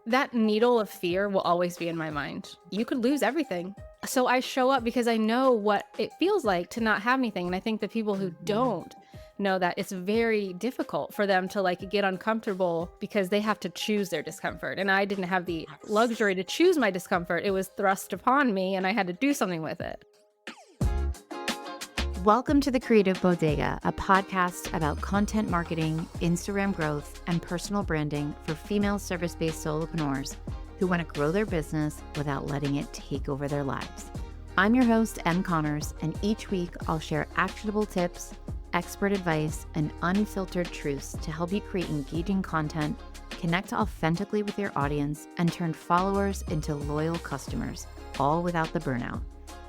that needle of fear will always be in my mind. You could lose everything. So I show up because I know what it feels like to not have anything. And I think the people who don't know that, it's very difficult for them to like get uncomfortable because they have to choose their discomfort. And I didn't have the luxury to choose my discomfort. It was thrust upon me and I had to do something with it. Welcome to the Creative Bodega, a podcast about content marketing, Instagram growth, and personal branding for female service-based solopreneurs who want to grow their business without letting it take over their lives. I'm your host, Em Connors, and each week I'll share actionable tips, expert advice, and unfiltered truths to help you create engaging content, connect authentically with your audience, and turn followers into loyal customers, all without the burnout.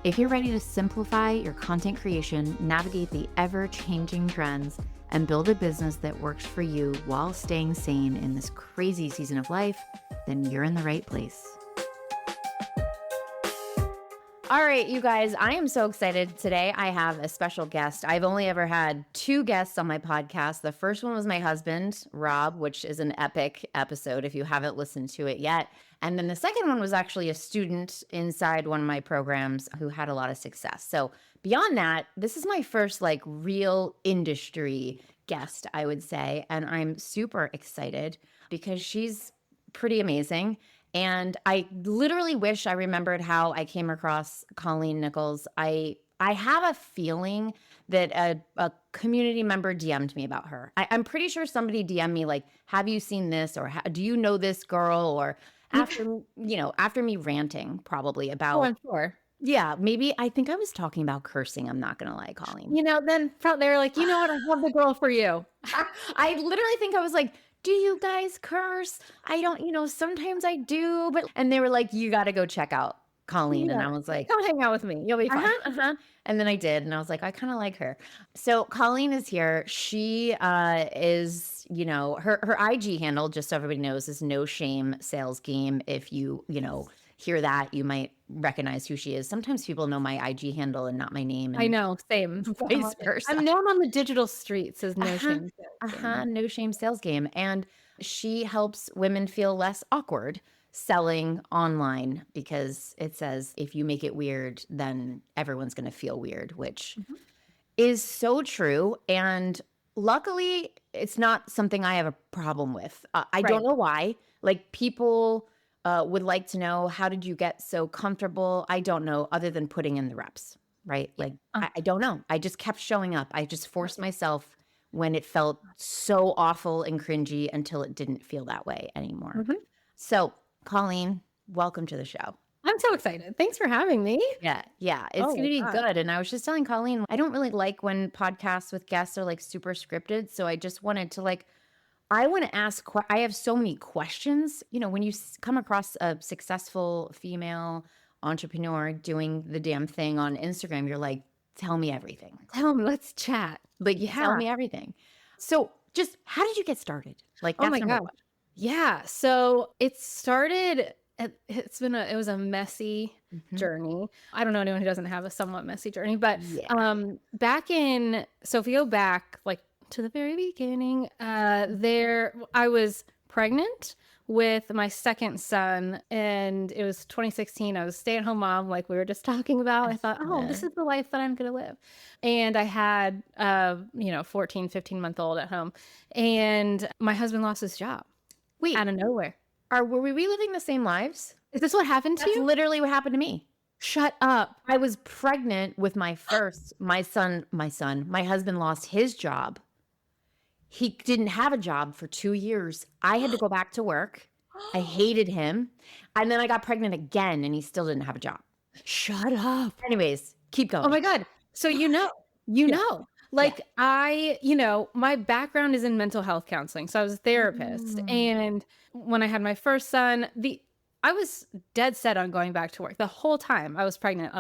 If you're ready to simplify your content creation, navigate the ever-changing trends, and build a business that works for you while staying sane in this crazy season of life, then you're in the right place. All right, you guys, I am so excited. Today I have a special guest. I've only ever had two guests on my podcast. The first one was my husband, Rob, which is an epic episode if you haven't listened to it yet. And then the second one was actually a student inside one of my programs who had a lot of success. So beyond that, this is my first like real industry guest, I would say. And I'm super excited because she's pretty amazing. And I literally wish I remembered how I came across Colleen Nichols. I have a feeling that a community member DM'd me about her. I'm pretty sure somebody DM'd me like, have you seen this? Or do you know this girl? Or after me ranting probably about. Oh, I'm sure. Yeah, maybe I think I was talking about cursing. I'm not going to lie, Colleen. Then they're like, you know what? I have the girl for you. I literally think I was like, do you guys curse? I don't, sometimes I do, and they were like, you got to go check out Colleen. Yeah. And I was like, come hang out with me. You'll be fine. And then I did. And I was like, I kind of like her. So Colleen is here. She is, her IG handle, just so everybody knows, is No Shame Sales Game. If you hear that, you might recognize who she is. Sometimes people know my IG handle and not my name. I know, same. Vice versa. I'm known on the digital streets as No Shame Sales Game. No Shame Sales Game. And she helps women feel less awkward selling online because it says if you make it weird, then everyone's going to feel weird, which is so true. And luckily, it's not something I have a problem with. I don't know why. Like people would like to know, how did you get so comfortable? I don't know, other than putting in the reps, right? Like, I don't know. I just kept showing up. I just forced myself when it felt so awful and cringy until it didn't feel that way anymore. So, Colleen, welcome to the show. I'm so excited. Thanks for having me. Yeah. It's going to be good. And I was just telling Colleen, I don't really like when podcasts with guests are like super scripted. So I just wanted to I want to ask, I have so many questions. When you come across a successful female entrepreneur doing the damn thing on Instagram, you're like, tell me everything. Tell me, let's chat. Tell me everything. So just how did you get started? Like, that's number one. Yeah. So it started, it was a messy journey. I don't know anyone who doesn't have a somewhat messy journey, but if you go back like to the very beginning, I was pregnant with my second son, and it was 2016. I was a stay-at-home mom, like we were just talking about. I thought, this is the life that I'm going to live. And I had, 14, 15-month-old at home, and my husband lost his job. Wait, out of nowhere. Were we living the same lives? Is this what happened to you? That's literally what happened to me. Shut up. I was pregnant with my son. My husband lost his job. He didn't have a job for 2 years. I had to go back to work. I hated him. And then I got pregnant again and he still didn't have a job. Shut up. Anyways, keep going. Oh my God. So know. Like my background is in mental health counseling. So I was a therapist. And when I had my first son, I was dead set on going back to work. The whole time I was pregnant,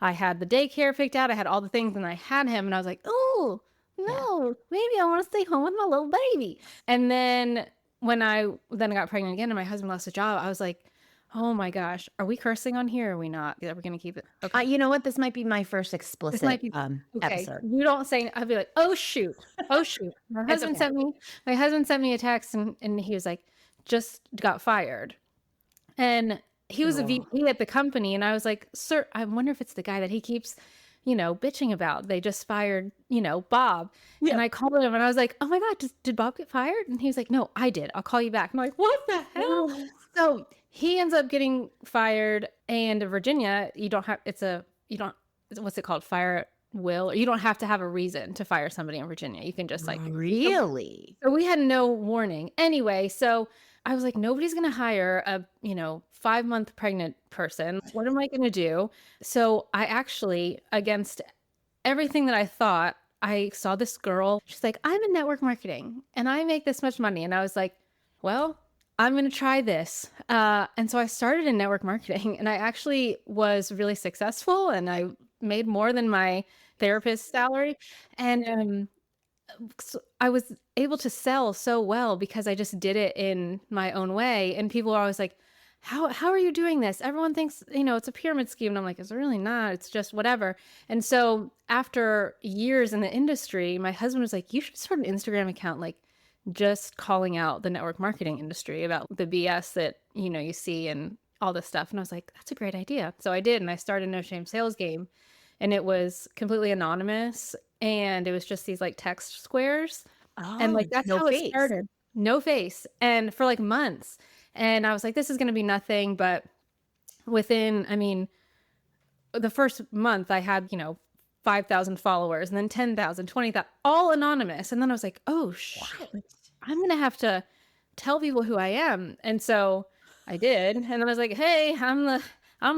I had the daycare picked out. I had all the things and I had him and I was like, oh, no, maybe I want to stay home with my little baby. And then when I got pregnant again and my husband lost a job, I was like, oh my gosh, are we cursing on here or are we not? Are we going to keep it? Okay. You know what? This might be my first explicit episode. You don't say, I'll be like, oh shoot. My husband sent me a text and he was like, just got fired. And he was a Oh, VP at the company. And I was like, sir, I wonder if it's the guy that he keeps, bitching about. They just fired, Bob. yeah. And I called him and I was like, oh my God, did Bob get fired? And he was like, no, I did. I'll call you back. I'm like, what the hell? So he ends up getting fired. And in Virginia, you don't, what's it called? Fire at will, or you don't have to have a reason to fire somebody in Virginia. You can just like, Really? so we had no warning. Anyway, so I was like, nobody's going to hire a, 5-month pregnant person. What am I going to do? So I actually, against everything that I thought, I saw this girl. She's like, I'm in network marketing and I make this much money. And I was like, well, I'm going to try this. And so I started in network marketing and I actually was really successful and I made more than my therapist salary. And so I was able to sell so well because I just did it in my own way. And people are always like, how are you doing this? Everyone thinks, it's a pyramid scheme. And I'm like, it's really not. It's just whatever. And so after years in the industry, my husband was like, you should start an Instagram account, like just calling out the network marketing industry about the BS that, you see and all this stuff. And I was like, that's a great idea. So I did. And I started No Shame Sales Game. And it was completely anonymous. And it was just these like text squares. And Oh, like, that's no how it face. started. No face. And for like months. And I was like, this is going to be nothing. But within, the first month I had, 5,000 followers and then 10,000, 20,000, all anonymous. And then I was like, oh shit, like, I'm going to have to tell people who I am. And so I did. And then I was like, hey, I'm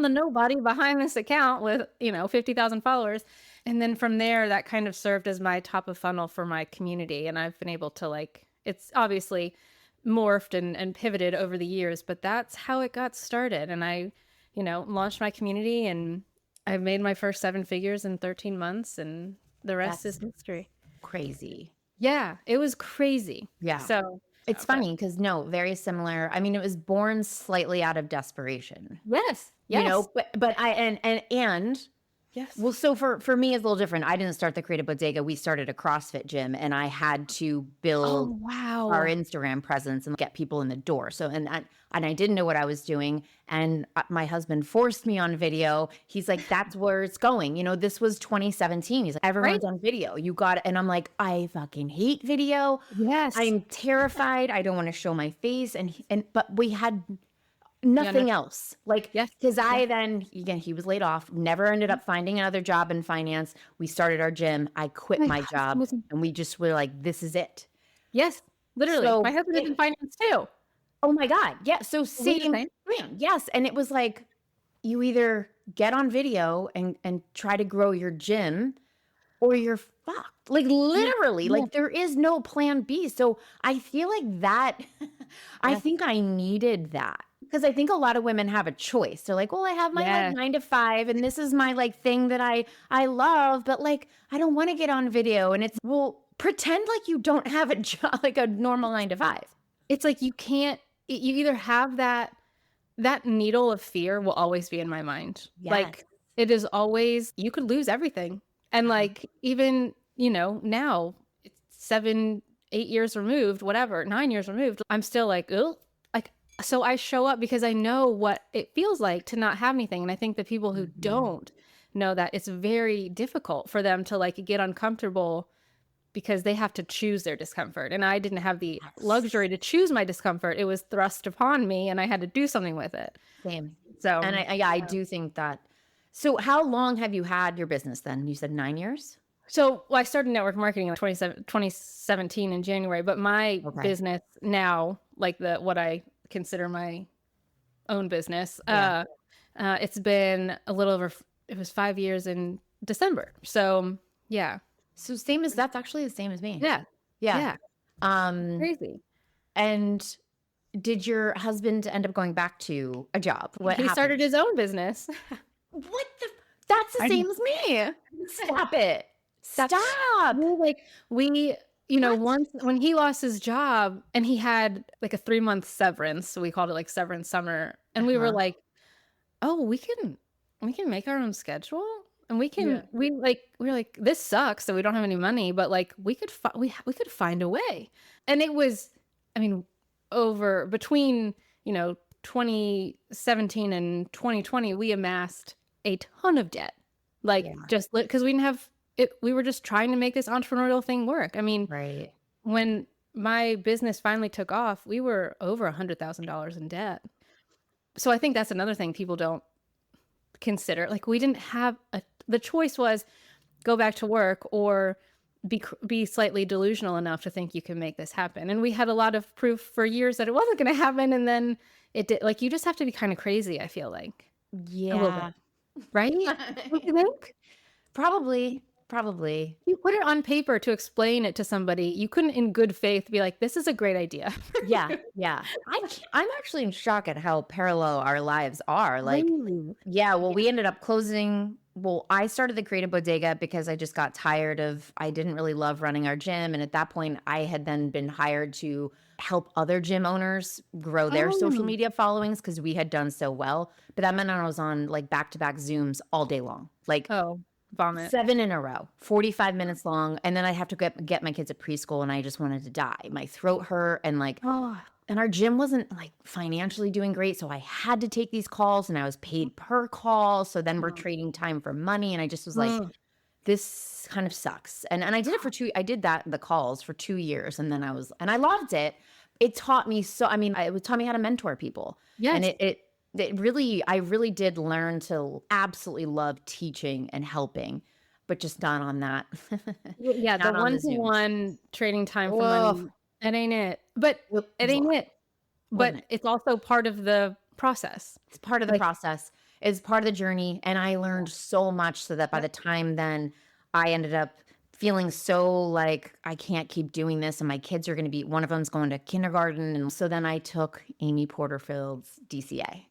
the nobody behind this account with, 50,000 followers. And then from there, that kind of served as my top of funnel for my community. And I've been able to it's obviously morphed and pivoted over the years, but that's how it got started. And I, launched my community and I made my first 7 figures in 13 months and the rest is That's history. crazy. Yeah, it was crazy. Yeah. So, It's but funny because no, very similar. I mean, it was born slightly out of desperation, yes, yes, but and yes. well, so for me, it's a little different. I didn't start the Creative Bodega. We started a CrossFit gym, and I had to build Oh, our wow. Instagram presence and get people in the door. So, and I didn't know what I was doing. And my husband forced me on video. He's like, that's where it's going. This was 2017. He's like, Right? everyone's on video. You got it. And I'm like, I fucking hate video. Yes. I'm terrified. I don't want to show my face. But we had Yeah, no, nothing else. Like, yes, because yes, I then, again, he was laid off, never ended up finding another job in finance. We started our gym. I quit my my husband job was in and we just were like, this is it. yes, literally. My So, husband is in finance too. oh my God. Yeah. So, We the same same? thing. Yes. And it was like, you either get on video and try to grow your gym or you're fucked. Like, Yeah, literally, yeah, like, there is no plan B. So, I feel like that, I yes, think I needed that. Because I think a lot of women have a choice. They're like, well, I have my like yes. 9 to 5, and this is my like thing that I love, but like I don't want to get on video. And it's well, pretend like you don't have a job, like a normal 9 to 5. It's like you can't you either have that needle of fear will always be in my mind. Yes. Like, it is always you could lose everything. And, like, even, now, it's 7, 8 years removed, whatever, 9 years removed, I'm still like, "Ugh." Like, so I show up because I know what it feels like to not have anything, and I think the people who Mhm. don't know that, it's very difficult for them to, like, get uncomfortable because they have to choose their discomfort, and I didn't have the Yes. luxury to choose my discomfort. It was thrust upon me, and I had to do something with it. Same. And So, yeah, I yeah. do think that. So, how long have you had your business then? You said 9 years? Well, I started network marketing in 2017 in January, but my Okay. business now, like what I consider my own business, Yeah. it's been a little over, it was 5 years in December. So, yeah. So, same as that's actually the same as me. Yeah. Yeah. Yeah. Um, Crazy. and did your husband end up going back to a job? What He happened? started his own business. What the That's the I know. same as me. Stop it. That's Stop. well, like, we What? once when he lost his job and he had, like, a 3-month severance, so we called it, like, severance summer, and we were Uh-huh. like, "Oh, we can make our own schedule, and Yeah. we were like, "This sucks, so we don't have any money, but, like, we could find a way." And it was I mean, over between, 2017 and 2020, we amassed a ton of debt. Like, Yeah. just because we didn't have it, we were just trying to make this entrepreneurial thing work. I mean, Right. when my business finally took off, we were over $100,000 in debt. So I think that's another thing people don't consider. Like, we didn't have the choice was go back to work or be slightly delusional enough to think you can make this happen. And we had a lot of proof for years that it wasn't going to happen, and then it did. Like, you just have to be kind of crazy, I feel like. A little bit, Yeah. right? Don't you think? Probably. Probably. You put it on paper to explain it to somebody. You couldn't in good faith be like, "This is a great idea." Yeah. Yeah. I'm actually in shock at how parallel our lives are. Like, Really? yeah, well, we ended up closing. Well, I started the Creative Bodega because I just got tired of, I didn't really love running our gym. And at that point, I had then been hired to help other gym owners grow their social Oh. media followings because we had done so well. But that meant I was on like back-to-back Zooms all day long, like Oh, vomit. 7 in a row, 45 minutes long. And then I'd have to get my kids at preschool and I just wanted to die. My throat hurt and like, Oh. and our gym wasn't like financially doing great. So I had to take these calls and I was paid per call. So then we're trading time for money. And I just was like, Mm. this kind of sucks. And I did it I did the calls for 2 years. And then and I loved it. It taught me it taught me how to mentor people. And Yes. it really, I really did learn to absolutely love teaching and helping, but just not on that. Yeah, the Not on the Zooms. one-to-one trading time for Whoa. money, it ain't it. But It it was a ain't lot, it. wasn't But it? it's also part of the process. It's part of the Like, process. It's part of the journey, and I learned so much so that by yep. the time then I ended up feeling so like I can't keep doing this and my kids are going to be one of them's going to kindergarten and so then I took Amy Porterfield's DCA.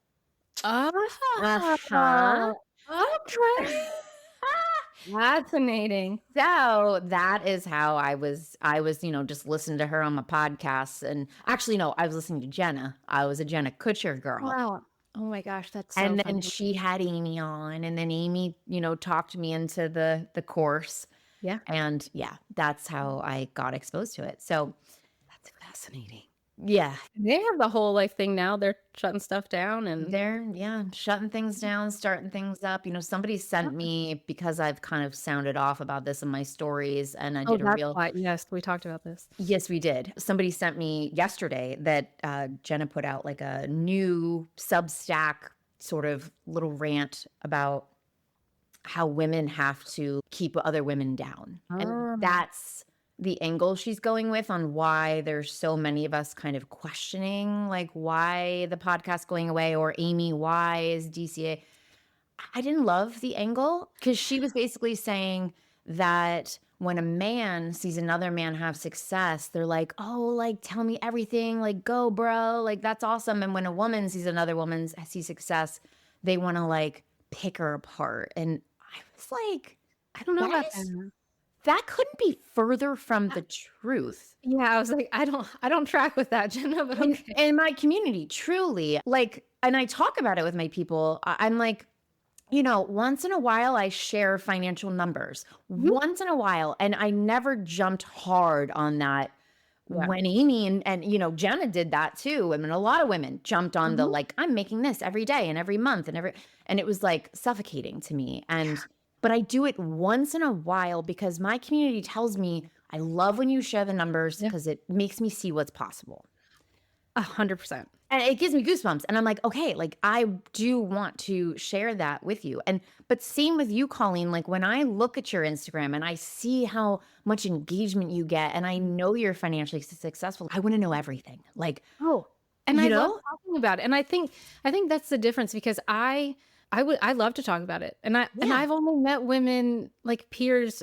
Uh-huh. Oh, okay. Fascinating. So that is how I was, just listening to her on my podcasts and actually no, I was listening to Jenna. I was a Jenna Kutcher girl. Wow. Oh my gosh, that's so And then funny. she had Amy on, and then Amy, talked me into the course. Yeah, And yeah, that's how I got exposed to it. So that's fascinating. yeah, They have the whole life thing now. They're shutting stuff down and they're shutting things down, starting things up. Somebody sent me because I've kind of sounded off about this in my stories, and I oh, did a that's real. why. Yes, we talked about this. Yes, we did. Somebody sent me yesterday that Jenna put out like a new Substack sort of little rant about how women have to keep other women down. And Oh. that's the angle she's going with on why there's so many of us kind of questioning, like, why the podcast going away or Amy, why is DCA? I didn't love the angle because she was basically saying that when a man sees another man have success, they're like, oh, like, tell me everything, like, go, bro, like, that's awesome. And when a woman sees another woman see success, they want to like pick her apart. And I was like, I don't know that about is, that. that couldn't be further from the truth. Yeah, I was like, I don't track with that, Jenna, but In, okay. in my community, truly, like, and I talk about it with my people. I'm like, once in a while I share financial numbers. Mhm. Once in a while. And I never jumped hard on that Yeah. when Amy and Jenna did that too. I mean, a lot of women jumped on the Mhm. like, I'm making this every day and every month and it was like suffocating to me. But I do it once in a while because my community tells me I love when you share the numbers Yeah. because it makes me see what's possible. 100%. And it gives me goosebumps. And I'm like, okay, like I do want to share that with you. But same with you, Colleen, like when I look at your Instagram and I see how much engagement you get and I know you're financially successful, I want to know everything. Like, Oh, and I you love know? talking about it, and I think that's the difference because I love to talk about it, and Yeah. I've only met women, like, peers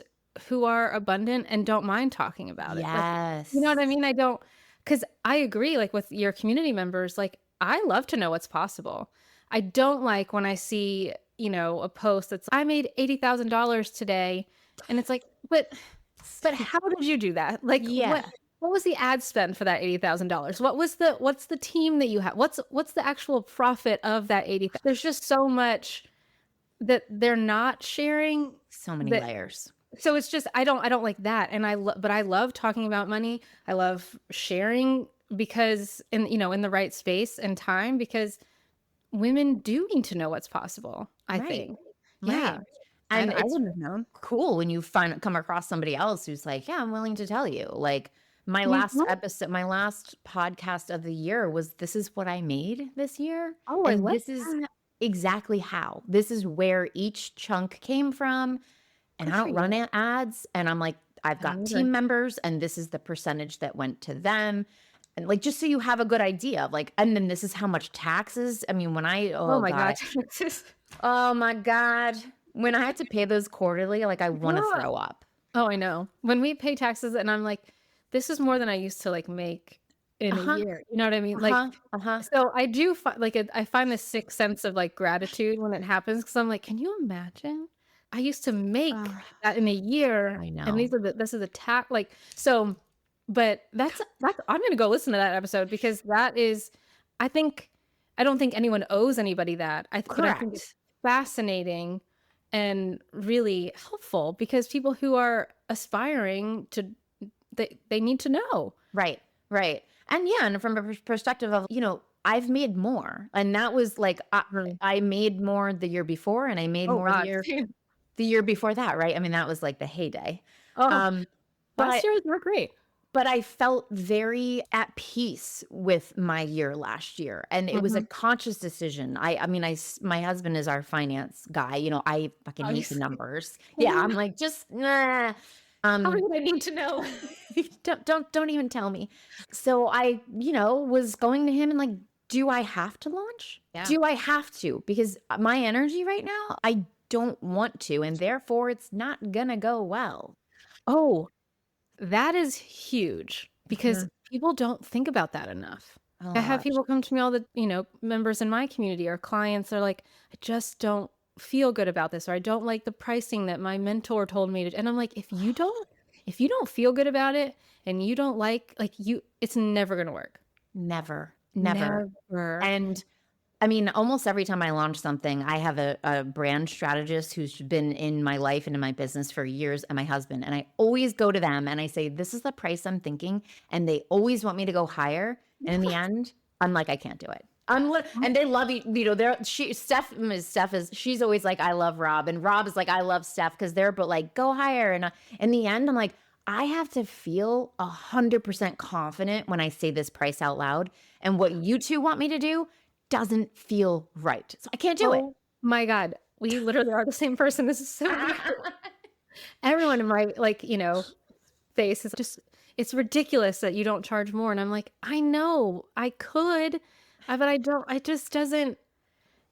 who are abundant and don't mind talking about it, like, you know what I Yes. mean? I don't, because I agree, like, with your community members, like, I love to know what's possible. I don't like when I see, a post that's, "I made $80,000 today," and it's like, "But how did you do that?" Like, Yeah. what was the ad spend for that $80,000? What's the team that you have? What's the actual profit of that 80,000? There's just so much that they're not sharing So many that, layers. so it's just I don't like that. And but I love talking about money. I love sharing because in the right space and time, because women do need to know what's possible, I Right. think. Yeah. Right. And And I it's wouldn't have known. cool when you come across somebody else who's like, "Yeah, I'm willing to tell you." Like Mhm. my last podcast of the year was, "This is what I made this year, Oh, I and love this is that. exactly how. This is where each chunk came from." And Good I for don't run you. ads, and I'm like, I've I don't got either. team members, and this is the percentage that went to them. And like, just so you have a good idea of like, and then this is how much taxes. I mean, Oh oh my god. God, oh my God, when I had to pay those quarterly, like I want to Yeah. throw up. Oh, I know. When we pay taxes and I'm like, "This is more than I used to, like, make in a Uh-huh. year." You know what I mean? Like, Uh-huh. Uh-huh. so I do I find this sixth sense of, like, gratitude when it happens, because 'cause I'm like, "Can you imagine? I used to make Ugh, that in a year, I and know. this is the tax." Like, so but that's I'm gonna go listen to that episode, because that is I think I don't think anyone owes anybody that. But I think it's Correct. fascinating and really helpful, because people who are aspiring to they need to know. Right. Right. And yeah, and from a perspective of, I've made more. And that was like, Mm. I made more the year before, and I made Oh more god, same. the year before that, right? I mean, that was like the heyday. Oh, Um, last but years were great. I felt very at peace with my year last year, and it was a Mhm. conscious decision. I mean, my husband is our finance guy. I fucking hate the Obviously. numbers. Yeah, I'm like, just nah. How Um, would I need to know? don't even tell me. So I, was going to him and like, do I have to launch? Yeah. Do I have to? Because my energy right now, I don't want to, and therefore it's not gonna go well. Oh, that is huge, because Mhm. people don't think about that enough. I Oh, have people come to me all the members in my community or clients are like, "I just don't feel good about this," or, "I don't like the pricing that my mentor told me to," and I'm like, if you don't feel good about it, and you don't it's never gonna work. never, never. Never. And I mean, almost every time I launch something, I have a brand strategist who's been in my life and in my business for years, and my husband. And I always go to them and I say, "This is the price I'm thinking." And they always want me to go higher. And in the end, I'm like, I can't do it. And they love you. Steph is, she's always like, "I love Rob." And Rob is like, "I love Steph," because they're but like, go higher. And in the end, I'm like, I have to feel 100% confident when I say this price out loud. And what you two want me to do doesn't feel right. So I can't do it. Oh my god. We literally are the same person. This is so weird. Everyone in my, face is just it's ridiculous that you don't charge more, and I'm like, "I know, I could, but I don't, it just doesn't."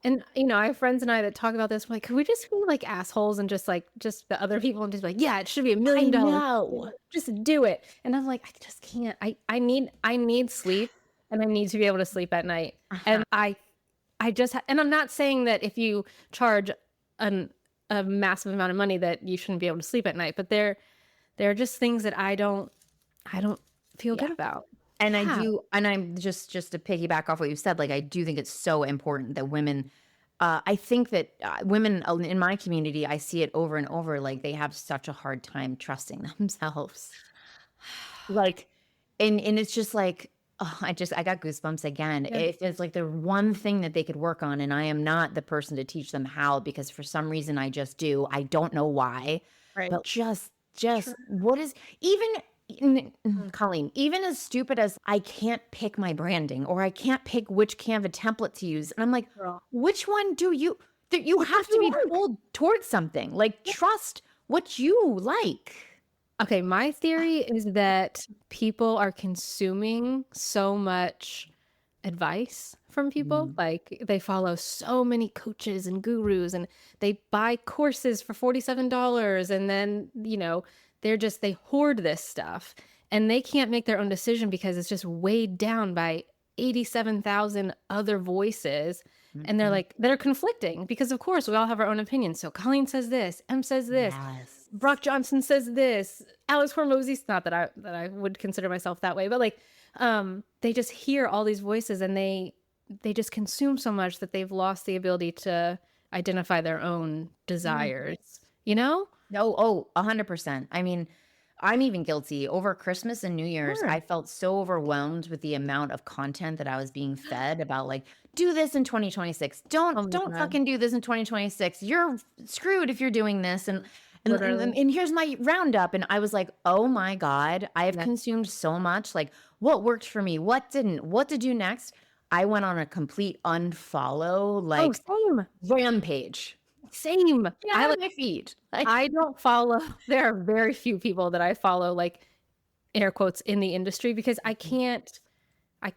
And, I have friends and I that talk about this, we're like, "Could we just be like assholes and just the other people and just be like, yeah, it should be I $1,000,000. know. Just do it." And I'm like, "I just can't. I need sleep, and I need to be able to sleep at night." And Uh-huh. and I'm not saying that if you charge an a massive amount of money that you shouldn't be able to sleep at night, but there are just things that I don't feel Yeah. good about. And I Yeah. do, and I'm just to piggyback off what you said, like I do think it's so important that women, I think that women in my community, I see it over and over, like they have such a hard time trusting themselves. Like, and it's just like, oh, I got goosebumps again. Yeah. If it's like the one thing that they could work on, and I am not the person to teach them how, because for some reason I just do. I don't know why, Right. but True. what is even Colleen, even as stupid as I can't pick my branding or I can't pick which Canva template to use. And I'm like, Girl. which one do you that you What does have to it be work? pulled towards something? Like trust what you like. Okay, my theory is that people are consuming so much advice from people. Mm. Like, they follow so many coaches and gurus, and they buy courses for $47, and then, they hoard this stuff, and they can't make their own decision because it's just weighed down by 87,000 other voices. And Mm-mm. that are conflicting, because of course we all have our own opinions. So Colleen says this, Em says this, Yes. Brock Johnson says this, Alex Hormozy's, not that I would consider myself that way, but they just hear all these voices, and they just consume so much that they've lost the ability to identify their own Mm. desires, you know? No, oh, 100%. I mean, I'm even guilty. Over Christmas and New Year's, Sure. I felt so overwhelmed with the amount of content that I was being fed about like, do this in 2026. Oh my Don't god. fucking do this in 2026. You're screwed if you're doing this. Literally. And here's my roundup. And I was like, oh my God, I have Yeah. consumed so much. Like, what worked for me? What didn't? What to do next? I went on a complete unfollow, Oh, like same. rampage. Same. Yeah, out of my feed. Like, I don't follow there are very few people that I follow, like, air quotes, "in the industry" because I can't I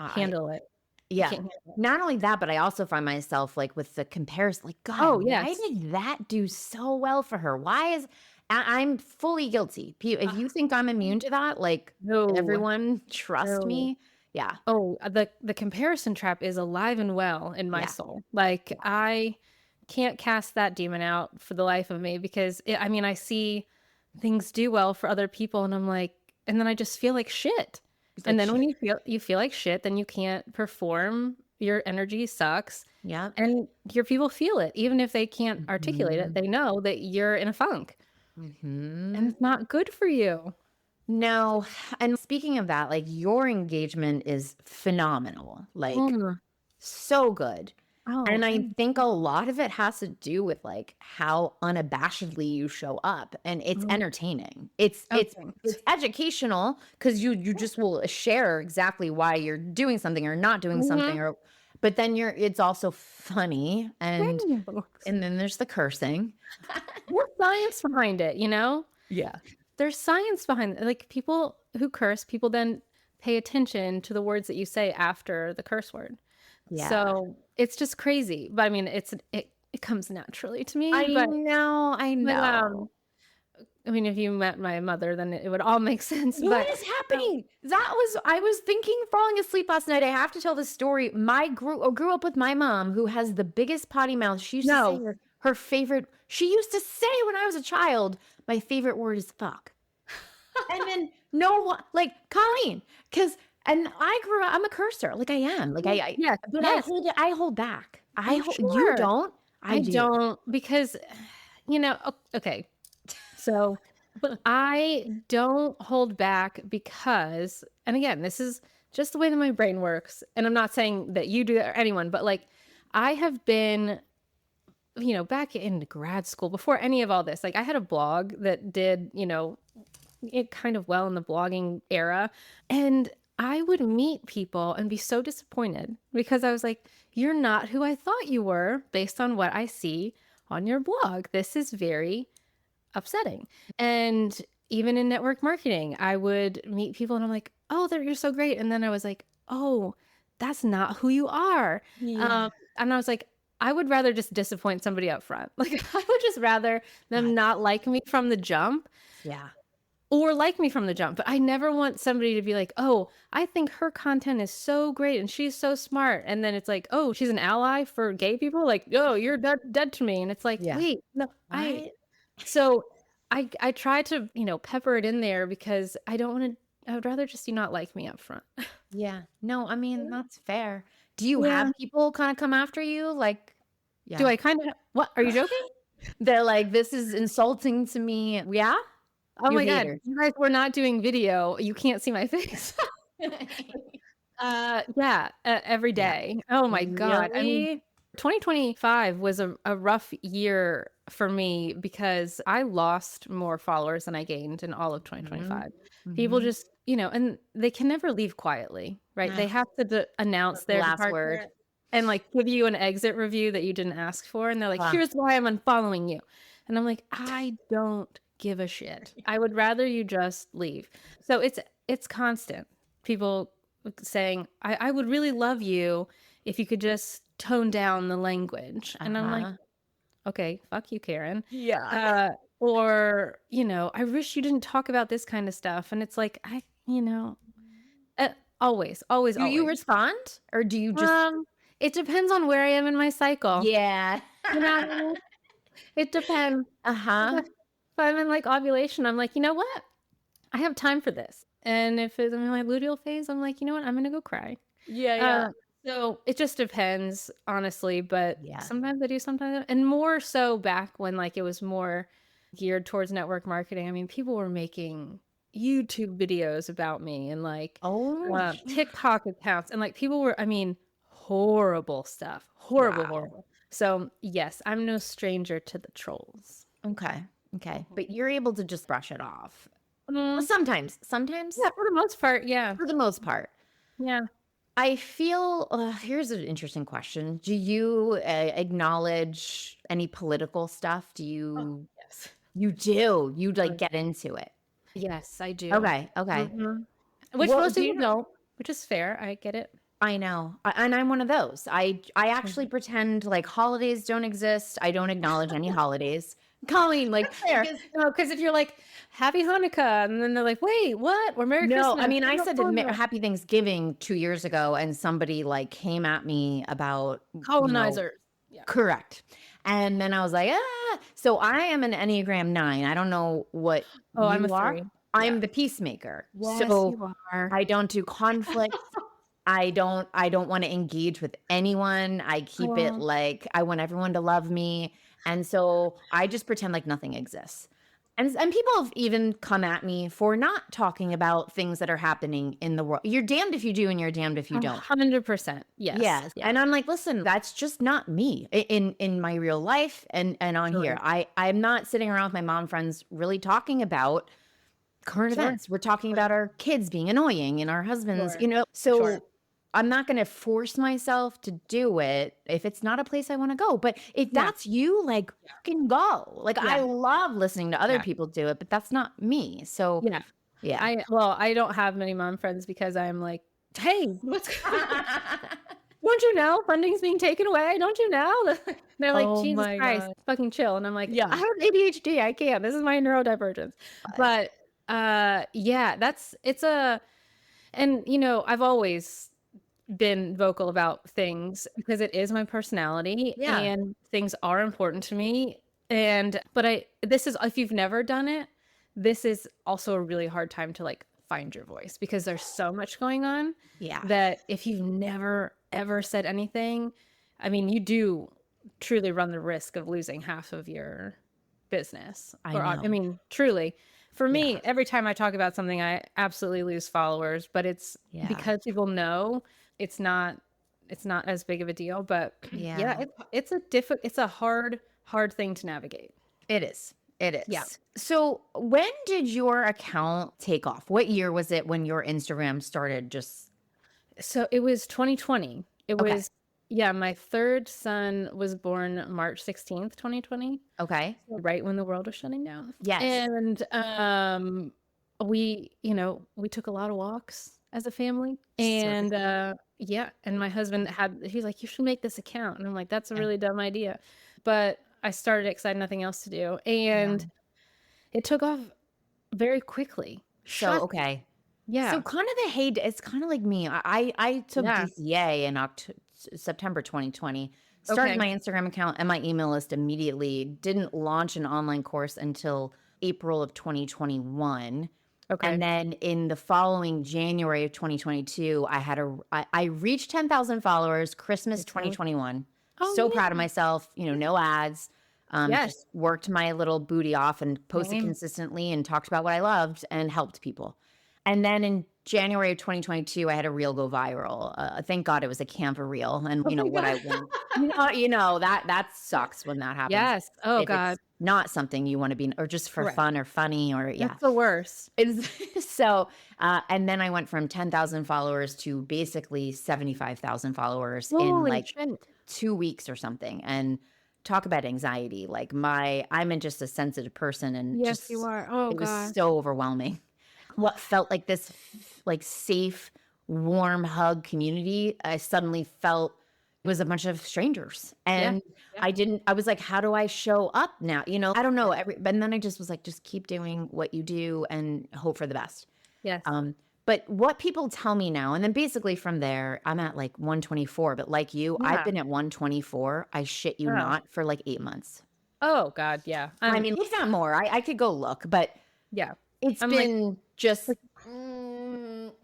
handle it. I Yeah. can't handle it. Not only that, but I also find myself like with the comparison, like, God, Oh, why yes. did that do so well for her? Why is I'm fully guilty. If Ugh, you think I'm immune to that, like no. everyone trust No. me. Yeah. Oh, the comparison trap is alive and well in my Yeah. soul. Like, I can't cast that demon out for the life of me because I mean, I see things do well for other people and I'm like, and then I just feel like shit. It's And like then when shit. you feel like shit, then you can't perform. Your energy sucks. Yeah. And your people feel it. Even if they can't articulate it, Mhm. they know that you're in a funk. And Mhm. it's not good for you. No. And speaking of that, like your engagement is phenomenal. Like Mm. so good. Oh, And I thank think a lot of it has to do with like how unabashedly you show up and it's you. entertaining. Oh, thanks. It's educational because you just will share exactly why you're doing something or not doing something Mhm. or but then it's also funny Thanks. and then there's the cursing. There's science behind it, you know? Yeah. There's science behind it. Like people who curse, people then pay attention to the words that you say after the curse word. Yeah. So it's just crazy. But I mean, it comes naturally to me. I know, I But know. I mean, if you met my mother, then it would all make sense. What But is happening? I was thinking falling asleep last night. I have to tell this story. My grew up with my mom who has the biggest potty mouth. She used to say no, her favorite, she used to say when I was a child, my favorite word is fuck. And then no one, like Colleen, because, and I grew up, I'm a cursor. Like I am. Like yes, but yes. I hold back. Oh, You sure. don't, I I do. don't because, okay. So I don't hold back because, and again, this is just the way that my brain works. And I'm not saying that you do that or anyone, but like I have been, back in grad school before any of all this, like I had a blog that did, it kind of well in the blogging era. And I would meet people and be so disappointed because I was like, you're not who I thought you were based on what I see on your blog. This is very upsetting. And even in network marketing, I would meet people and I'm like, oh, you're so great. And then I was like, oh, that's not who you are. Yeah. And I was like, I would rather just disappoint somebody up front. Like, I would just rather them not like me from the jump Yeah. or like me from the jump. But I never want somebody to be like, oh, I think her content is so great and she's so smart. And then it's like, oh, she's an ally for gay people. Like, oh, you're dead to me. And it's like, Yeah. wait, no, What? so I try to, pepper it in there because I would rather just you not like me up front. Yeah. No, I mean, that's fair. Do you Yeah. have people kind of come after you? Like, Do yeah. I kind of what? Are you joking? They're like, this is insulting to me. Yeah? Oh You my God. haters. You guys were not doing video. You can't see my face. Yeah, every Yeah. day. Oh my God. I mean, Really? 2025 was a rough year for me because I lost more followers than I gained in all of Mhm. 2025. People Mhm. just, and they can never leave quietly, right? They Ugh, have to announce that's the their last word. departure and like give you an exit review that you didn't ask for. And they're like, Ugh. here's why I'm unfollowing you. And I'm like, I don't give a shit. I would rather you just leave. So it's constant. People saying, I would really love you if you could just tone down the language. And I'm like, Uh-huh. okay, fuck you, Karen. Yeah. Uh, or, I wish you didn't talk about this kind of stuff. And it's like, uh, always, always, Do you always. respond or do you just Um, it depends on where I am in my cycle. yeah. You know what I mean? It depends. Uh-huh. If I'm in like ovulation, I'm like, you know what? I have time for this. And if I'm in my luteal phase, I'm like, you know what? I'm gonna go cry. Yeah, yeah. Uh, so it just depends, honestly. But Yeah. sometimes I do, sometimes, and more so back when like it was more geared towards network marketing. I mean, people were making YouTube videos about me and like Oh, TikTok accounts and like people were, I mean, horrible stuff, wow. horrible. So yes, I'm no stranger to the trolls. Okay. Okay. But you're able to just brush it off. Well, Mm, sometimes, yeah, for the most part, yeah, for the most part. yeah. I feel, here's an interesting question. Do you acknowledge any political stuff? Oh, yes. You do, you like Oh, get into it. yes, I do. Okay. Okay. Mhm. Which Well, most do people you don't, which is fair. I get it. I know. And I'm one of those. I actually Mhm. pretend like holidays don't exist. I don't acknowledge any holidays. Colleen, like, Fair. because No, because if you're like, Happy Hanukkah, and then they're like, wait, what? Or Merry no, I Christmas. mean, I No, said oh, no. Happy Thanksgiving 2 years ago, and somebody like came at me about, Colonizers. Yeah. correct. And then I was like, ah. So I am an Enneagram 9. I don't know what Oh, I'm a you are. 3. Yeah. I'm the peacemaker. Yes, So you are. I don't do conflict. I don't want to engage with anyone. I keep it Well, like I want everyone to love me. And so I just pretend like nothing exists. And people have even come at me for not talking about things that are happening in the world. You're damned if you do and you're damned if you don't. 100%. Yes. Yes. Yeah. And I'm like, listen, that's just not me in my real life and on here. Sure. I'm not sitting around with my mom friends really talking about current Sure. events. We're talking about our kids being annoying and our husbands, Sure. Sure. So I'm not going to force myself to do it if it's not a place I want to go. But if Yeah. that's you, like, fucking go. Like, I Yeah. love listening to other Yeah. people do it, but that's not me. So, Yeah. yeah. I don't have many mom friends because I'm like, hey, don't you know funding's being taken away? Don't you know? They're like, Oh Jesus my Christ, God. fucking chill. And I'm like, I Yeah. have ADHD. I can't. This is my neurodivergence. But yeah, and I've always been vocal about things because it is my personality Yeah. and things are important to me. But this is, if you've never done it, this is also a really hard time to like find your voice because there's so much going on Yeah. that if you've never ever said anything, I mean, you do truly run the risk of losing half of your business. I Or, I know. mean, truly. For Yeah. me, every time I talk about something, I absolutely lose followers, but it's Yeah. because people know it's not as big of a deal. But yeah, Yeah. it's a hard thing to navigate. It is. It Yeah. is. So, when did your account take off? What year was it when your Instagram started just So it was 2020. It Okay. was, yeah, my third son was born March 16th, 2020, Okay. right when the world was shutting down. Yes. And we took a lot of walks as a family. And yeah, and my husband he's like, you should make this account. And I'm like, that's a really dumb idea. But I started it because I had nothing else to do. And it took off very quickly. So, okay. Yeah. So kind of the heyday, it's kind of like me. I took Yeah. DCA in September 2020, started Okay. my Instagram account and my email list immediately, didn't launch an online course until April of 2021. Okay. And then in the following January of 2022, I reached 10,000 followers, Christmas Okay. 2021. Oh, So yeah. proud of myself, no ads. Yes. Just worked my little booty off and posted Same. consistently and talked about what I loved and helped people. And then in January of 2022, I had a reel go viral. Thank God it was a Canva reel, and Oh my what I God. want. That sucks when that happens. Yes. Oh If God. it's not something you want to be, or just for Correct. fun or funny, or That's the worst. So, and then I went from 10,000 followers to basically 75,000 followers in Holy like shit. 2 weeks or something. And talk about anxiety. Like I'm just a sensitive person, and Yes, just you are. Oh it was God. so overwhelming. What felt like this like safe, warm hug community, I suddenly felt was a bunch of strangers. And Yeah. I was like, how do I show up now? I don't know. And then I just was like, just keep doing what you do and hope for the best. Yes. But what people tell me now, and then basically from there, I'm at like 124. But like you, I've Yeah. been at 124. I shit you Oh. not, for like 8 months. Oh God. Yeah. I mean, if not more, I could go look, but Yeah. it's I'm been just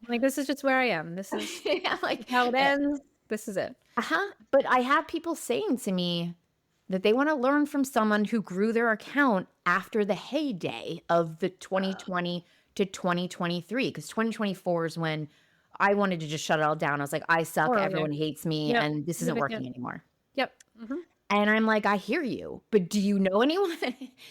like, this is just where I am. This is yeah, like how it ends. This is it. But I have people saying to me that they want to learn from someone who grew their account after the heyday of the 2020 to 2023, because 2024 is when I wanted to just shut it all down. I was like, I suck, Oh, yeah. everyone hates me, Yep. and this isn't Yep. working anymore. Yep. Mhm. And I'm like, I hear you, but do you know anyone?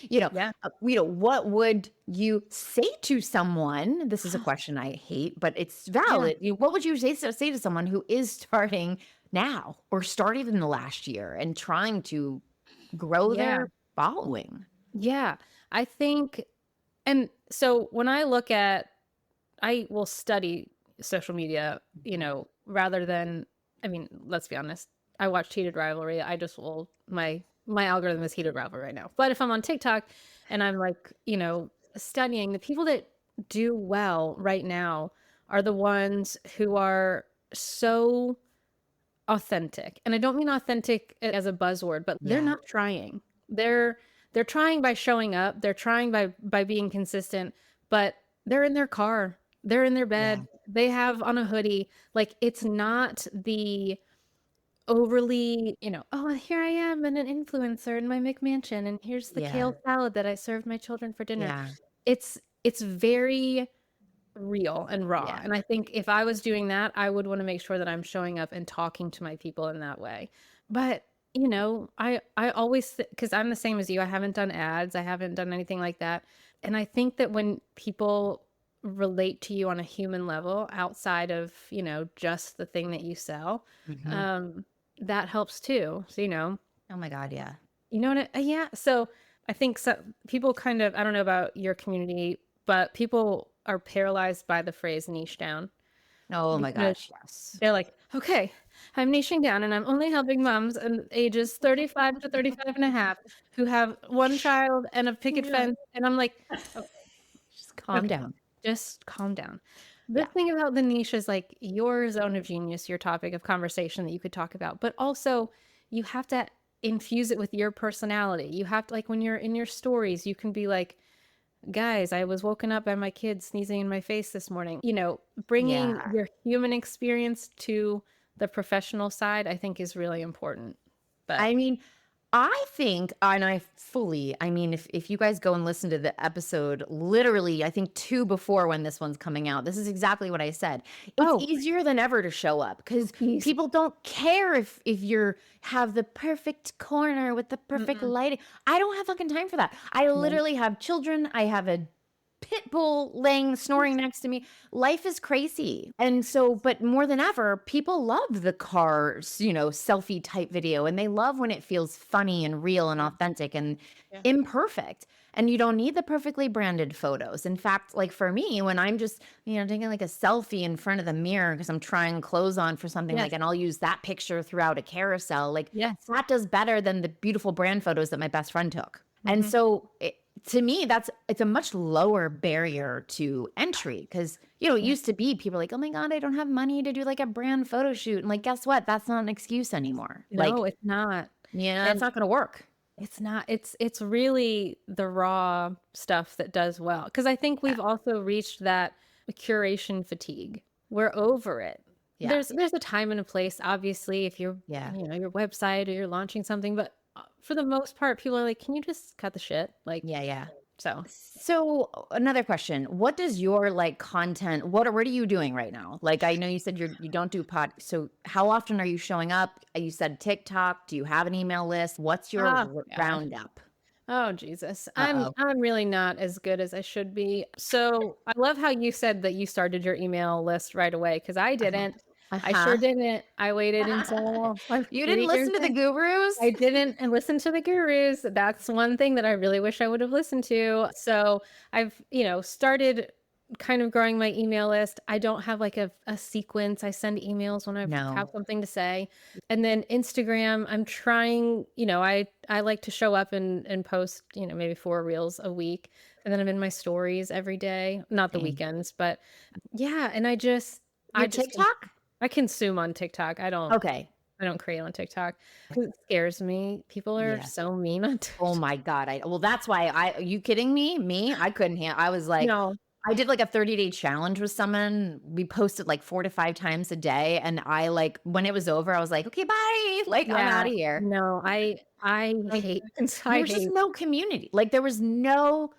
Yeah. What would you say to someone? This is a question I hate, but it's Yeah. valid. What would you say to someone who is starting now or started in the last year and trying to grow Yeah. their following? Yeah. I think, and so when I look at, I will study social media, rather than, I mean, let's be honest. I watch Heated Rivalry. I just will, my algorithm is Heated Rivalry right now. But if I'm on TikTok and I'm like, studying, the people that do well right now are the ones who are so authentic. And I don't mean authentic as a buzzword, but they're Yeah. not trying. They're trying by showing up. They're trying by being consistent, but they're in their car. They're in their Yeah. bed. They have on a hoodie. Like, it's not the overly, oh, here I am and an influencer in my McMansion and here's the Yeah. kale salad that I served my children for dinner. Yeah. It's very real and raw. Yeah. And I think if I was doing that, I would want to make sure that I'm showing up and talking to my people in that way. But, I always, because I'm the same as you, I haven't done ads, I haven't done anything like that. And I think that when people relate to you on a human level outside of, just the thing that you sell, Mhm. um, that helps too. So, Oh my God. Yeah. yeah. So I think people kind of, I don't know about your community, but people are paralyzed by the phrase niche down Oh my because gosh. Yes. they're like, okay, I'm niching down and I'm only helping moms in ages 35 to 35 and a half who have one child and a picket Yeah. fence. And I'm like, oh, Just calm okay, down. just calm down. The Yeah. thing about the niche is like your zone of genius, your topic of conversation that you could talk about, but also you have to infuse it with your personality. You have to, like, when you're in your stories, you can be like, guys, I was woken up by my kids sneezing in my face this morning. Bringing Yeah. your human experience to the professional side, I think is really important. But I mean, I think, and I mean, if you guys go and listen to the episode, literally, I think 2 before when this one's coming out, this is exactly what I said. It's oh, easier than ever to show up because easy. people don't care if you're have the perfect corner with the perfect Mm-mm. lighting. I don't have fucking time for that. I No. literally have children. I have a pit bull laying snoring next to me. Life is crazy. And so, but more than ever, people love the cars, selfie type video, and they love when it feels funny and real and Yeah. authentic and Yeah. imperfect. And you don't need the perfectly branded photos. In fact, like for me, when I'm just, taking like a selfie in front of the mirror because I'm trying clothes on for something, Yes. like, and I'll use that picture throughout a carousel, like Yes. that does better than the beautiful brand photos that my best friend took. And Mm-hmm. so to me, it's a much lower barrier to entry because, it Yeah. used to be people like, oh my God, I don't have money to do like a brand photo shoot. And like, guess what? That's not an excuse anymore. No, Like, it's not. that's And not going to work. it's not. It's really the raw stuff that does well. Because I think Yeah. we've also reached that curation fatigue. We're over it. Yeah. There's a time and a place, obviously, if you're, Yeah. your website or you're launching something, but for the most part, people are like, can you just cut the shit? Like, Yeah. Yeah. so. So another question, what does your content, what are you doing right now? Like, I know you said you don't do so how often are you showing up? You said TikTok. Do you have an email list? What's your Oh, God. roundup? Oh, Jesus. Uh-oh. I'm really not as good as I should be. So I love how you said that you started your email list right away because I Uh-huh. didn't. I sure Uh-huh. didn't. I waited until like You didn't 3 years listen to the in. gurus? I didn't and listen to the gurus. That's one thing that I really wish I would have listened to. So I've, started kind of growing my email list. I don't have like a sequence. I send emails when I have No. something to say. And then Instagram, I'm trying, I like to show up and post, maybe 4 reels a week. And then I'm in my stories every day, not the Same. weekends, but yeah. And I just, Your I just, TikTok? I consume on TikTok. Okay. I don't create on TikTok 'cause it scares me. People are Yeah. so mean on Oh TikTok. my God. Well, that's why you kidding me? Me? I couldn't I was like, No. I did like a 30-day challenge with someone. We posted like 4 to 5 times a day, and I like when it was over, I was like, "Okay, bye. Like, I'm Yeah. out of here." No, I Like, hate there I was just hate no community. Like, there was no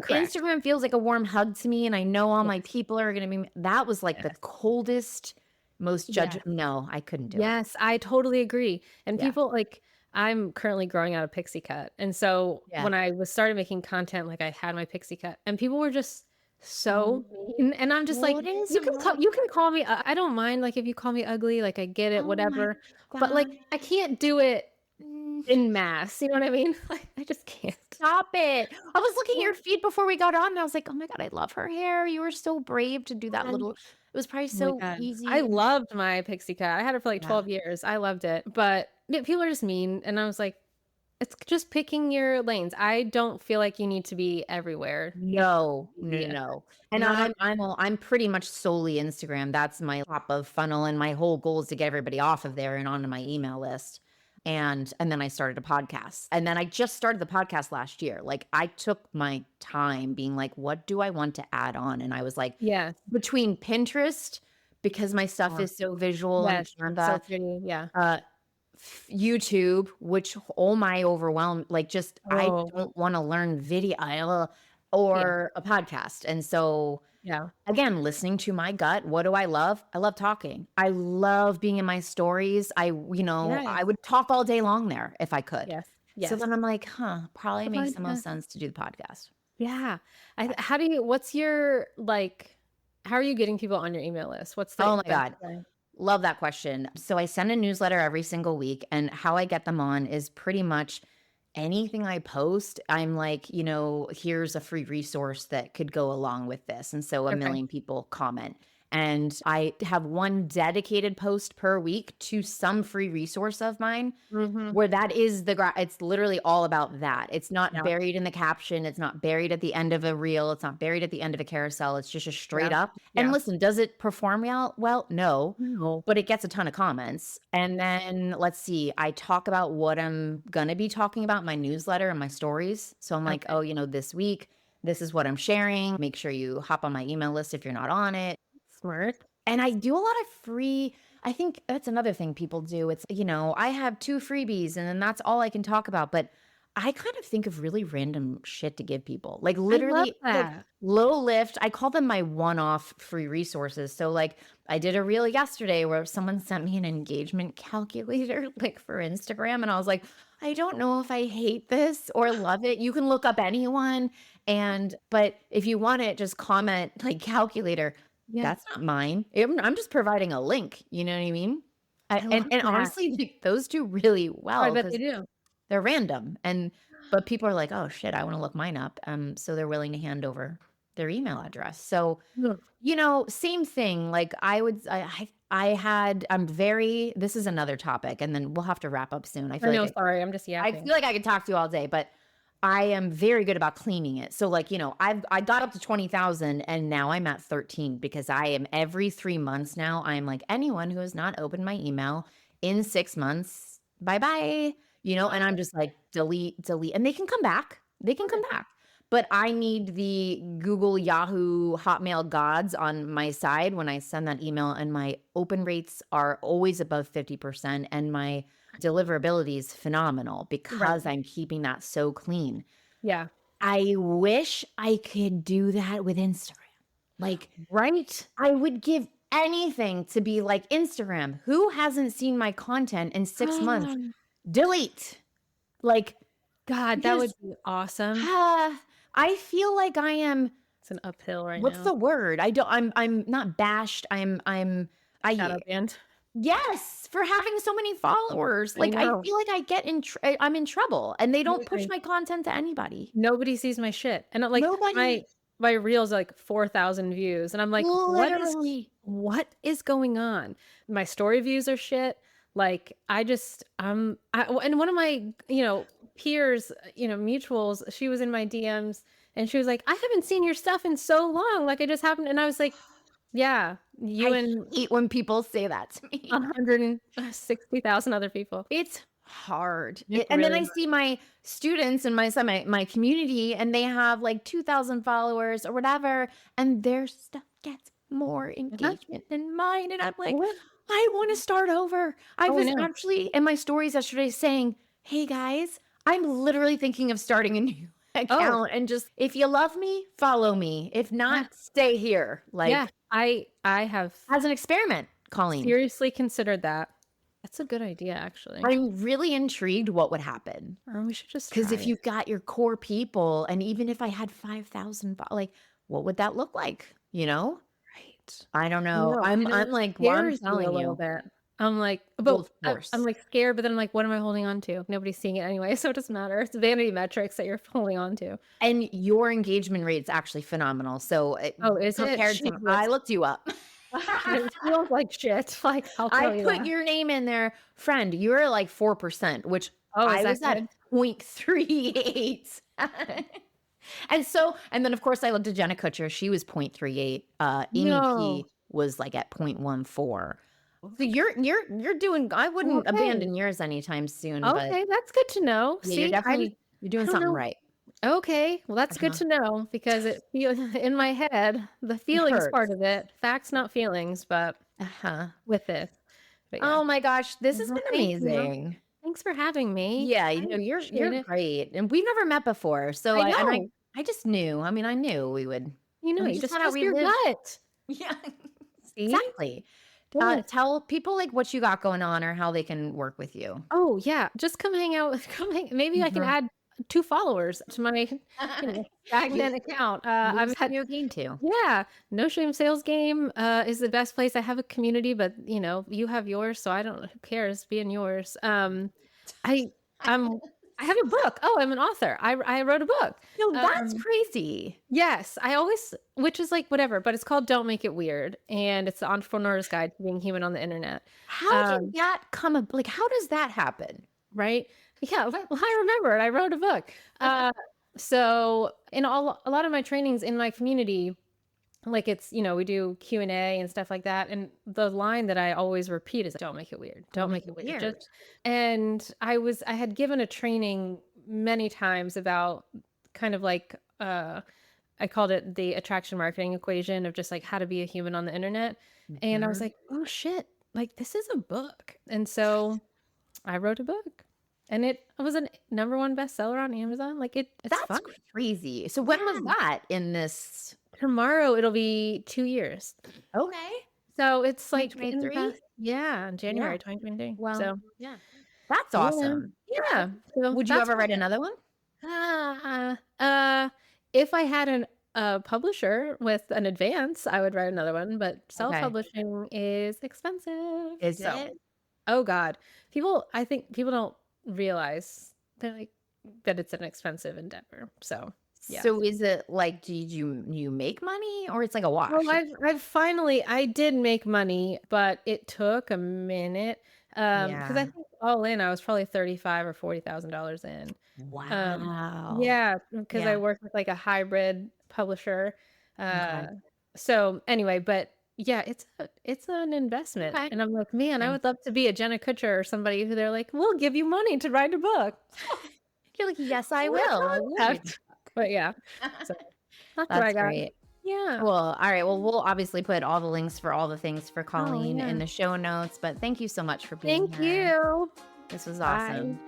correct. Instagram feels like a warm hug to me, and I know all my Yes, people are gonna be that was like the yes, coldest, most yes, no, I couldn't do it. yes, I totally agree, and Yeah. people like I'm currently growing out a pixie cut, and so Yeah. when I was started making content, like, I had my pixie cut, and people were just so Oh, mean, and I'm just like, what is you wrong? can call me I don't mind, like, if you call me ugly, like, I get it, Oh my whatever, but, like, god. I can't do it Mm. in mass, you know what I mean? Like, I just can't. Stop it. I was looking at your feed before we got on, and I was like, "Oh my god, I love her hair. You were so brave to do that little." It was probably Oh my so god. I easy. loved my pixie cut. I had it for, like, Yeah. 12 years. I loved it, but, yeah, people are just mean, and I was like, "It's just picking your lanes." I don't feel like you need to be everywhere in No, no, no, media. no. And Not I'm pretty much solely Instagram. That's my top of funnel, and my whole goal is to get everybody off of there and onto my email list. And then I started a podcast. And then I just started the podcast last year. Like I took my time being like, what do I want to add on? And I was like, yes. between Pinterest, because my stuff Uh, is so visual and yes, it's so Canva, pretty, yeah. uh, YouTube, which oh my overwhelm, like just I Oh, don't want to learn video yeah, or a podcast. And so yeah. again, listening to my gut, what do I love? I love talking. I love being in my stories. I Yes, would talk all day long there if I could. yes, So yes. then I'm like, probably The makes the most podcast. sense to do the podcast. Yeah. How do you what's your, like how are you getting people on your email list? What's the Oh my best God. way? Love that question. So I send a newsletter every single week, and how I get them on is pretty much anything I post. I'm like, here's a free resource that could go along with this. And so a Okay. million people comment. And I have one dedicated post per week to some free resource of mine Mhm. where that is it's literally all about that. It's not Yeah, buried in the caption, it's not buried at the end of a reel, it's not buried at the end of a carousel, it's just a straight yeah, up. And yeah. listen, does it perform well? Well, no, No. but it gets a ton of comments. And then let's see, I talk about what I'm gonna be talking about in my newsletter and my stories. So I'm like, Okay. "Oh, this week, this is what I'm sharing. Make sure you hop on my email list if you're not on it." Smart. And I do a lot of free I think that's another thing people do. It's, I have 2 freebies and then that's all I can talk about, but I kind of think of really random shit to give people. Like I love literally like that. low lift, I call them my one-off free resources. So like I did a reel yesterday where someone sent me an engagement calculator like for Instagram and I was like, I don't know if I hate this or love it. You can look up anyone but if you want it, just comment like calculator. Yeah, That's not mine. I'm just providing a link, you know what I mean? I I and love and that. honestly, like, those do really I well bet they because do. they're random, but people are like, "Oh, shit, I wanna look mine up," so they're willing to hand over their email address. So, Ugh. same thing, like, I would I had I'm very this is another topic, and then we'll have to wrap up soon. I know, sorry, I'm just I yapping. feel like I could talk to you all day, but I am very good about cleaning it. So like, I got up to 20,000 and now I'm at 13 because I am every 3 months now, I'm like anyone who has not opened my email in 6 months, bye-bye, and I'm just like delete, delete, and they can come back. They can come back. But I need the Google, Yahoo, Hotmail gods on my side when I send that email, and my open rates are always above 50%, and my deliverability is phenomenal Right. because I'm keeping that so clean. Yeah. I wish I could do that with Instagram. Like, Right? I would give anything to be like Instagram. Who hasn't seen my content in 6 months? Delete. Like, God, that would because be awesome. I feel like I am It's an uphill right what's now. the word? I'm not bashed. I Shadow banned. yes, for having so many followers. I Like I know. feel like I'm in trouble and they don't push Seriously. my content to anybody. Nobody sees my shit, and, like, Nobody. my reels are, like, 4,000 views, and I'm like, Literally. what is going on?" My story views are shit, like, I just, and one of my, peers, mutuals, she was in my DMs, and she was like, "I haven't seen your stuff in so long, like, I just happened," and I was like, "Yeah, you I and hate when people say that to me. 160,000 other people." It's hard. It And then really I see my students and my community, and they have like 2,000 followers or whatever, and their stuff gets more uh-huh. engagement than mine. And I'm like, What? I want to start over. I Oh, I was know. actually in my stories yesterday saying, hey guys, I'm literally thinking of starting a new Oh, account, and just, if you love me, follow me. If not, yeah. stay here. Yeah. Like, I have as an experiment, Colleen. seriously considered that. That's a good idea, actually. I'm really intrigued what would happen. We should just Because try if it. you got your core people, and even if I had 5,000, like, what would that look like? You know? Right. I don't I know. know, I'm and it I'm like, well, I'm scares me a telling little you. bit. I'm like, Well, but of I'm, course. like, scared, but then I'm like, what am I holding on to? Nobody's seeing it anyway, so it doesn't matter. It's vanity metrics that you're holding on to. And your engagement rate's actually phenomenal. So, Oh, is it? compared to, I Jesus. looked you up. It feels like shit, like, I'll I tell you put that. your name in there. Friend, you're like 4%, which Oh, is I that was at good? 0.38. And then of course I looked at Jenna Kutcher. She was 0.38. Amy No. P was like at 0.14. So you're doing, I wouldn't Okay. abandon yours anytime soon, but Okay, that's good to know. yeah, you're See, definitely, you're I doing don't something know. right. Okay, well, that's good Uh-huh. to know because it feel in my head, the It feelings part hurts. of it, facts, not feelings, but Uh-huh. with this. But yeah. Oh my gosh, this has Well, been thank you. amazing. Thanks for having me. Yeah, I you're appreciate it. great. And we've never met before. So I I and know. I just knew. I mean, I knew we would, and we You just just gotta trust your relive. gut. Yeah. See? Exactly. Yes. Tell people like what you got going on, or how they can work with you. Oh, yeah, just come hang out with maybe I can Mhm. add 2 followers to my, You stagnant account. lose I've some, had you gain two. yeah, No Shame Sales Game, is the best place. I have a community, but, you have yours, so I don't who cares? Be in yours. I I'm I have a book. Oh, I'm an author. I wrote a book. No, that's Um, crazy. yes, I always which is like whatever, but it's called Don't Make It Weird, and it's the entrepreneur's guide to being human on the internet. How did Um, that come up? Like, how does that happen? right? Yeah, well, I remember it. I wrote a book. Uh, so in a lot of my trainings in my community, like it's, we do Q&A and stuff like that. And the line that I always repeat is don't make it weird. Don't Don't make make it it weird. weird. And I had given a training many times about kind of like, I called it the attraction marketing equation of just like how to be a human on the internet. And I was Mhm. like, oh shit, like this is a book. And so I wrote a book and it was a number one bestseller on Amazon. Like it's That's fun. crazy. So when was Yeah. that in this? Tomorrow it'll be 2 years. Okay. So it's like in the 2023? past, yeah, in Yeah. January 2023. Well, So yeah. That's yeah, awesome. yeah. So Would you that's ever what, write another one? uh, uh, if I had a publisher with an advance, I would write another one, but Okay. self-publishing is expensive. Is So, it? oh God, I think people don't realize they're like that it's an expensive endeavor. So, yeah. So is it like, did you make money, or it's like a Well, wash? I did make money, but it took a minute. Because I Yeah. think all in, I was probably 35 or $40,000 in. Wow. Yeah, because I Yeah. worked with like a hybrid publisher. Okay. Uh, so anyway, but yeah, it's an investment, Okay. and I'm like, man, I Yeah. would love to be a Jenna Kutcher or somebody who they're like, we'll give you money to write a book. You're like, yes, I What a will. I will read concept. But yeah, so that's what I That's got. great. Yeah. Cool. All right. Well, we'll obviously put all the links for all the things for Oh Colleen in yeah. the show notes, but thank you so much for being Thank here. you. This was Bye. awesome.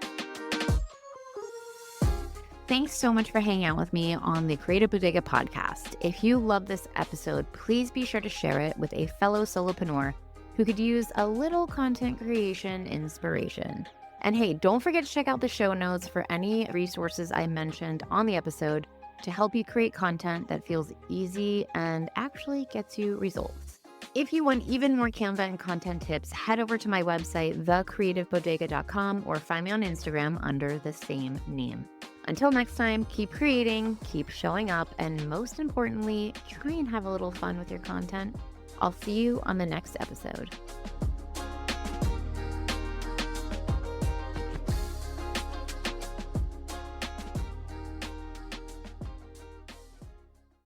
Thanks so much for hanging out with me on the Creative Bodega podcast. If you love this episode, please be sure to share it with a fellow solopreneur who could use a little content creation inspiration. And hey, don't forget to check out the show notes for any resources I mentioned on the episode to help you create content that feels easy and actually gets you results. If you want even more Canva and content tips, head over to my website, thecreativebodega.com, or find me on Instagram under the same name. Until next time, keep creating, keep showing up, and most importantly, try and have a little fun with your content. I'll see you on the next episode.